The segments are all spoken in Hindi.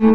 में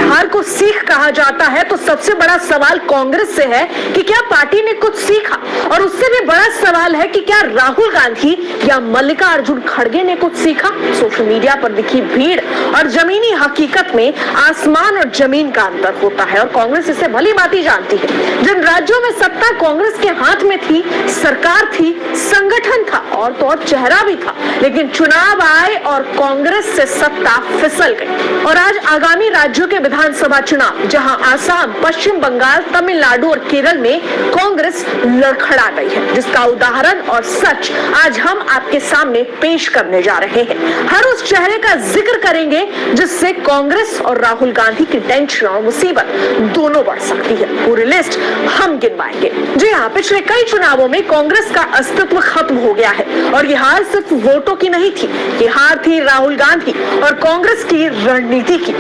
हार को सीख कहा जाता है, तो सबसे बड़ा सवाल कांग्रेस से है कि क्या पार्टी ने कुछ सीखा, और उससे भी बड़ा सवाल है कि क्या राहुल गांधी या मल्लिकार्जुन खड़गे ने कुछ सीखा। सोशल मीडिया पर दिखी भीड़ और जमीनी हकीकत में आसमान और जमीन का अंतर होता है, और कांग्रेस इसे भली भांति जानती है। जिन राज्यों में सत्ता कांग्रेस के हाथ में थी, सरकार थी, संगठन था और तो और चेहरा भी था, लेकिन चुनाव आए और कांग्रेस से सत्ता फिसल गई। और आज आगामी राज्यों के विधानसभा चुनाव, जहां आसाम, पश्चिम बंगाल, तमिलनाडु और केरल में कांग्रेस लड़खड़ा गई है, जिसका उदाहरण और सच आज हम आपके सामने पेश करने जा रहे हैं। हर उस चेहरे का जिक्र करेंगे जिससे कांग्रेस और राहुल गांधी की टेंशन और मुसीबत दोनों बढ़ सकती है। पूरी लिस्ट हम गिनवाएंगे। जी हाँ, पिछले कई चुनावों में कांग्रेस का अस्तित्व खत्म हो गया है, और ये हार सिर्फ वोटों की नहीं थी, ये हार थी राहुल गांधी और कांग्रेस की रणनीति की।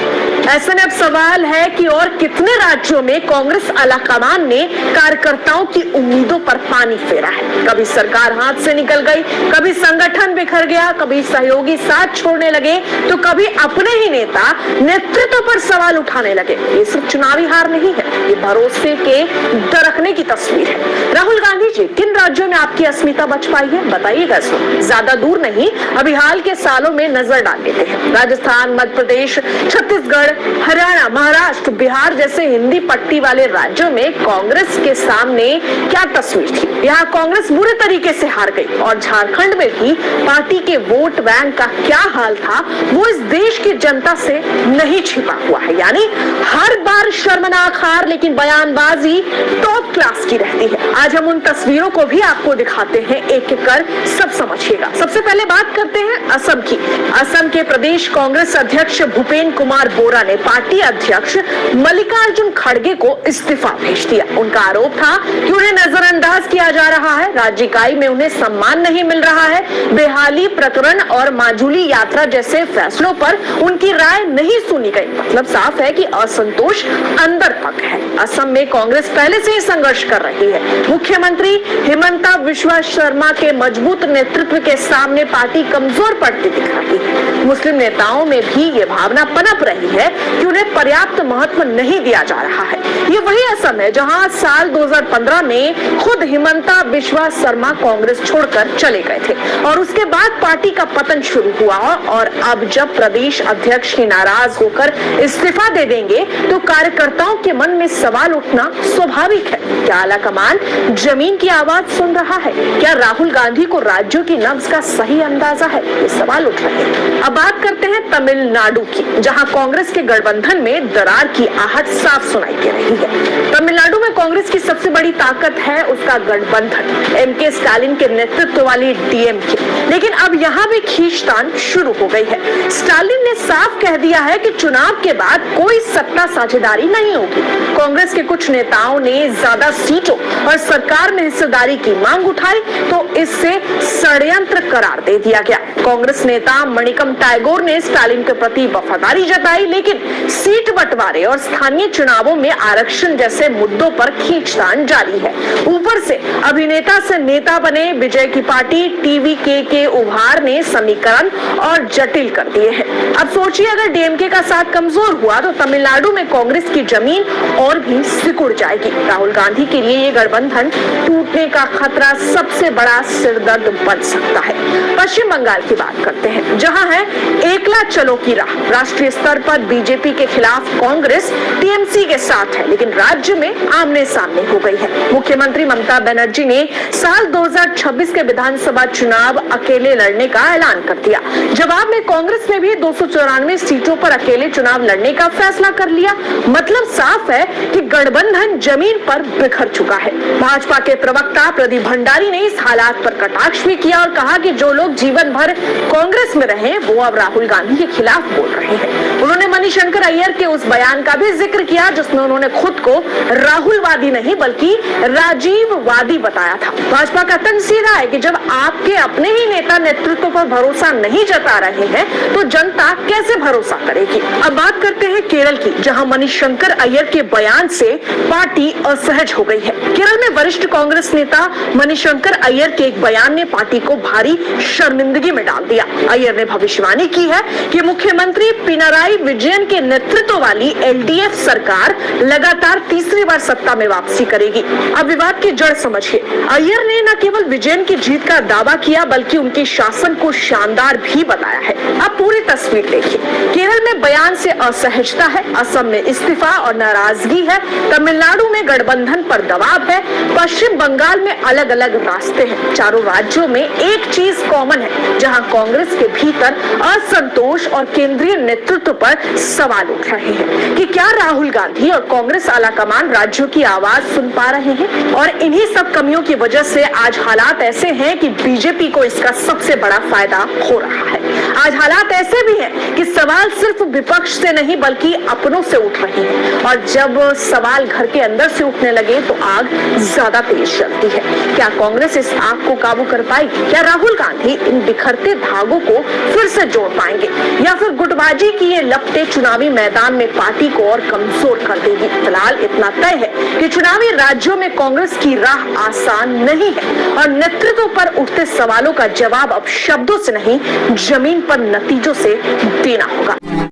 ऐसे में अब सवाल है कि और कितने राज्यों में कांग्रेस आलाकमान ने कार्यकर्ताओं की उम्मीदों पर पानी फेरा है। कभी सरकार हाथ से निकल गई, कभी संगठन बिखर गया, कभी सहयोगी साथ छोड़ने लगे, तो कभी अपने ही नेता नेतृत्व पर सवाल उठाने लगे। ये सिर्फ चुनावी हार नहीं है, ये भरोसे के दरकने की तस्वीर है। राहुल गांधी जी, किन राज्यों में आपकी अस्मिता बच पाई है, बताइएगा। इसमें ज्यादा दूर नहीं, अभी हाल के सालों में नजर डाल देते हैं। राजस्थान, मध्य प्रदेश, छत्तीसगढ़, हरियाणा, महाराष्ट्र, बिहार जैसे हिंदी पट्टी वाले राज्यों में कांग्रेस के सामने क्या तस्वीर थी। यहाँ कांग्रेस बुरे तरीके से हार गई, और झारखंड में भी पार्टी के वोट बैंक का क्या हाल था वो इस देश की जनता से नहीं छिपा हुआ है। यानी हर बार शर्मनाक हार, लेकिन बयानबाजी टॉप क्लास की रहती है। आज हम उन तस्वीरों को भी आपको दिखाते हैं, एक एक कर सब समझिएगा। सबसे पहले बात करते हैं असम की। असम के प्रदेश कांग्रेस अध्यक्ष भूपेंद्र कुमार बोरा ने पार्टी अध्यक्ष मल्लिकार्जुन खड़गे को इस्तीफा भेज दिया। उनका आरोप था कि उन्हें नजरअंदाज किया जा रहा है, राज्य इकाई में उन्हें सम्मान नहीं मिल रहा है, बेहाली प्रकरण और माजुली यात्रा जैसे फैसलों पर उनकी राय नहीं सुनी गई। मतलब साफ है कि असंतोष अंदर तक है। असम में कांग्रेस पहले से ही संघर्ष कर रही है। मुख्यमंत्री हिमंता बिस्वा शर्मा के मजबूत नेतृत्व के सामने पार्टी कमजोर पड़ती दिख रही है। मुस्लिम नेताओं में भी ये भावना पनप रही है कि उन्हें पर्याप्त महत्व नहीं दिया जा रहा है। ये वही असम है जहां साल 2015 में खुद हिमंता बिस्वा शर्मा कांग्रेस छोड़कर चले गए थे, और उसके बाद पार्टी का पतन शुरू हुआ। और अब जब प्रदेश अध्यक्ष ही नाराज होकर इस्तीफा दे देंगे, तो कार्यकर्ताओं के मन में सवाल उठना स्वाभाविक है। क्या आलाकमान जमीन की आवाज सुन रहा है? क्या राहुल गांधी को राज्यों की नब्ज का सही अंदाजा है? ये सवाल उठ रहे हैं। अब बात करते हैं तमिलनाडु की, जहां कांग्रेस के गठबंधन में दरार की आहट साफ सुनाई दे रही है। तमिलनाडु में कांग्रेस की सबसे बड़ी ताकत है उसका गठबंधन, एमके स्टालिन के नेतृत्व वाली डीएमके। लेकिन अब यहाँ भी खींचतान शुरू हो गई है। स्टालिन ने साफ कह दिया है कि चुनाव के बाद कोई सत्ता साझेदारी नहीं होगी। कांग्रेस के कुछ नेताओं ने ज्यादा सीटों और सरकार में हिस्सेदारी की मांग उठाई, तो इससे षड्यंत्र करार दे दिया गया। कांग्रेस नेता मणिकम टैगोर ने स्टालिन के प्रति वफादारी जताई, लेकिन सीट बंटवारे और स्थानीय चुनावों में आरक्षण जैसे मुद्दों पर खींचतान जारी है। ऊपर से अभिनेता से नेता बने विजय की पार्टी टीवीके के उभार ने समीकरण और जटिल कर दिए हैं। अब सोचिए, अगर डीएमके का साथ कमजोर हुआ तो तमिलनाडु में कांग्रेस की जमीन और भी सिकुड़ जाएगी। राहुल गांधी के लिए ये गठबंधन टूटने का खतरा सबसे बड़ा सिरदर्द बन सकता है। पश्चिम बंगाल की बात करते हैं, जहां है एकला चलो की राह। राष्ट्रीय स्तर पर बीजेपी के खिलाफ कांग्रेस टीएमसी के साथ है, लेकिन राज्य में आमने सामने हो गई है। मुख्यमंत्री ममता बनर्जी ने साल 2026 के विधानसभा चुनाव अकेले लड़ने का ऐलान कर दिया। जवाब में कांग्रेस ने भी 294 सीटों पर अकेले चुनाव लड़ने का फैसला कर लिया। मतलब साफ है कि गठबंधन जमीन पर बिखर चुका है। भाजपा के प्रवक्ता प्रदीप भंडारी ने इस हालात पर कटाक्ष भी किया और कहा कि जो लोग जीवन भर कांग्रेस में रहे वो अब राहुल गांधी के खिलाफ बोल रहे हैं। उन्होंने मणिशंकर अय्यर के उस बयान का भी जिक्र किया जिसमें उन्होंने खुद को राहुलवादी नहीं बल्कि राजीववादी बताया था। भाजपा का तंज सीधा है कि जब आपके अपने ही नेता नेतृत्व पर भरोसा नहीं जता रहे हैं तो जनता कैसे भरोसा करेगी। अब बात करते हैं केरल की, जहां मणिशंकर अय्यर के बयान से पार्टी असहज हो गई है। केरल में वरिष्ठ कांग्रेस नेता मणिशंकर अय्यर के एक बयान ने पार्टी को भारी शर्मिंदगी में डाल दिया। अय्यर ने भविष्यवाणी की है कि मुख्यमंत्री पिनराई विजयन के नेतृत्व वाली एलडीएफ सरकार लगातार तीसरी बार सत्ता में वापसी करेगी। अब विवाद की जड़ समझिए। अय्यर ने न केवल विजयन की जीत का दावा किया बल्कि उनके शासन को शानदार भी बताया है। अब पूरी तस्वीर देखिए। केरल में बयान से असहजता है, असम में इस्तीफा और नाराजगी है, तमिलनाडु में गठबंधन पर दबाव है, पश्चिम बंगाल में अलग अलग रास्ते हैं। चारों राज्यों में एक चीज कॉमन है, जहां कांग्रेस के भीतर असंतोष और केंद्रीय नेतृत्व पर सवाल उठ रहे हैं कि क्या राहुल गांधी और कांग्रेस आलाकमान राज्यों की आवाज सुन पा रहे हैं। और इन्हीं सब कमियों की वजह से आज हालात ऐसे हैं कि बीजेपी को इसका सबसे बड़ा फायदा हो रहा है। आज हालात ऐसे भी हैं कि सवाल सिर्फ विपक्ष से नहीं बल्कि अपनों से उठ रहे हैं, और जब सवाल घर के अंदर से उठने लगे तो आग ज्यादा तेज चलती है। क्या कांग्रेस इस आग को काबू कर पाएगी? क्या राहुल गांधी इन बिखरते धागों को फिर से जोड़ पाएंगे, या फिर गुटबाजी की ये लपटें चुनावी मैदान में पार्टी को और कमजोर कर देगी? फिलहाल इतना तय है कि चुनावी राज्यों में कांग्रेस की राह आसान नहीं है, और नेतृत्व पर उठते सवालों का जवाब अब शब्दों से नहीं, जमीन पर नतीजों से देना होगा।